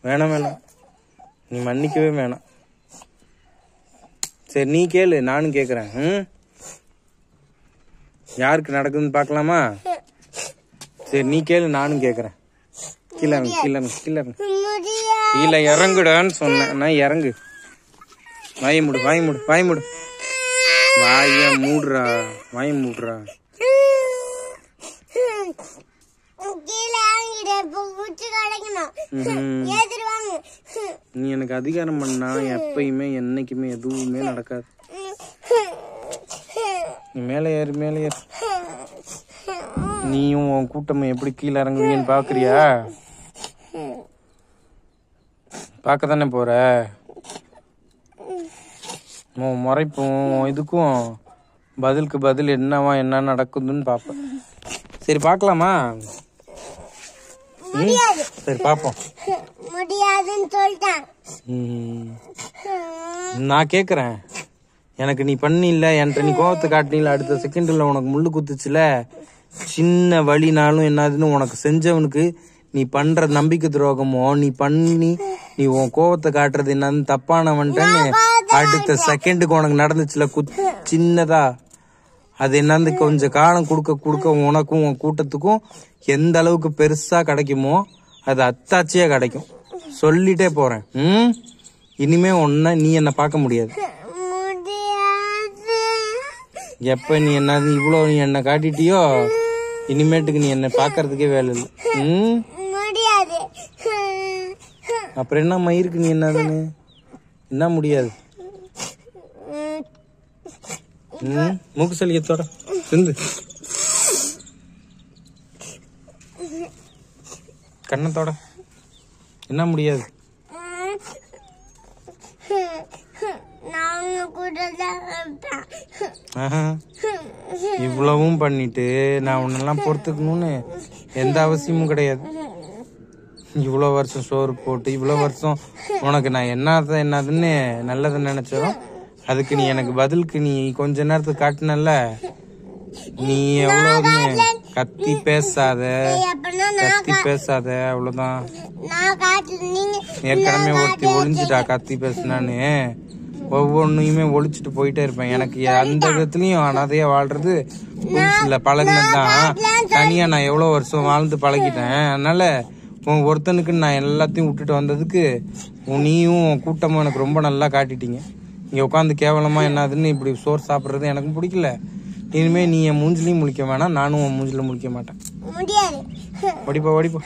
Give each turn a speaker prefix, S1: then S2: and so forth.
S1: வேணாம் வேணாம், நீ மன்னிக்கவே வேணாம். சரி நீ கேளு, நானும் கேக்குறேன். யாருக்கு நடக்குதுன்னு பாக்கலாமா? சரி நீ கேளு, நானும் கேக்குறேன். கீழே கீழே கீழே கீழே இறங்குடான்னு சொன்னேன். நான் இறங்கு. வாய மூடு, வாய மூடு, வாய மூடு, வாய மூடுறா, வாய மூடுறா. நீ எனக்கு அதிகாரம் பண்ணா எப்பயுமே என்னைக்குமே எதுவுமே நடக்காது. நீ மேலே ஏறு, மேலே ஏறு. நீயும் உன் கூட்டமும் எப்படி கீழே இறங்குவீங்கன்னு பாக்குறியா? பார்க்க தானே போற. முறைப்பும் இதுக்கும் பதிலுக்கு பதில் என்னவா என்ன நடக்குதுன்னு பாப்பேன். சரி பாக்கலாமா? சரி பாப்போம்.
S2: முடியாதுன்னு சொல்லிட்டேன்.
S1: நான் கேக்குறேன், எனக்கு நீ பண்ணில, என்கிட்ட நீ கோவத்தை காட்டினில, அடுத்த செகண்ட்ல உனக்கு முள்ளு குத்துச்சுல, சின்ன வலினாலும் என்னதுன்னு உனக்கு செஞ்சவனுக்கு நீ பண்ற நம்பிக்கை துரோகமோ, நீ பண்ணி நீ உன் கோவத்தை காட்டுறது என்னன்னு தப்பானவன்ட்டு அடுத்த செகண்டுக்கு உனக்கு நடந்துச்சுல சின்னதா, அது என்னன்னு கொஞ்சம் காலம் கொடுக்க உனக்கும் உன் கூட்டத்துக்கும் எந்த அளவுக்கு பெருசா கிடைக்குமோ அது அத்தாச்சியா கிடைக்கும். சொல்லிட்டே போறேன். இனிமே ஒன்ன நீ என்ன பார்க்க முடியாது. எப்ப நீ என்ன இவ்வளவு நீ என்ன காட்டிட்டியோ இனிமேட்டுக்கு நீ என்ன பாக்குறதுக்கே வேலை இல்லை. அப்புறம் என்ன மயிருக்கு நீ என்னதுன்னு என்ன முடியாது. மூக்கு சளியத்தோட சிந்து கண்ணத்தோட என்ன முடியாது. இவ்வளவும் பண்ணிட்டு நான் உன்னெல்லாம் பொறுத்துக்கணும்னு எந்த அவசியமும் கிடையாது. இவ்வளவு வருஷம் சோறு போட்டு இவ்வளவு வருஷம் உனக்கு நான் என்னதுன்னு நல்லதை நினைச்சதும் அதுக்கு நீ எனக்கு பதிலுக்கு நீ கொஞ்ச நேரத்துக்கு காட்டினல்ல, நீ எவ்வளவுன்னு கத்தி பேசாத அவ்வளவுதான். ஏற்கனவே ஒருத்தி ஒளிஞ்சுட்டா கத்தி பேசினான்னு, ஒவ்வொன்னையுமே ஒழிச்சிட்டு போயிட்டே இருப்பேன். எனக்கு அந்த விதத்துலயும் அனாதையா வாழ்றது புதுசுல பழகினதுதான். தனியா நான் எவ்வளவு வருஷம் வாழ்ந்து பழகிட்டேன். அதனால உன் ஒருத்தனுக்கு நான் எல்லாத்தையும் விட்டுட்டு வந்ததுக்கு நீயும் கூட்டமும் எனக்கு ரொம்ப நல்லா காட்டிட்டீங்க. இங்க உட்காந்து கேவலமா என்னதுன்னு இப்படி சோறு சாப்பிடுறது எனக்கு பிடிக்கல. இனிமே நீ என் மூஞ்சிலையும் முழிக்க வேணாம், நானும் உன் மூஞ்சில முழிக்க மாட்டேன். ஓடிப்போ ஓடிப்போ.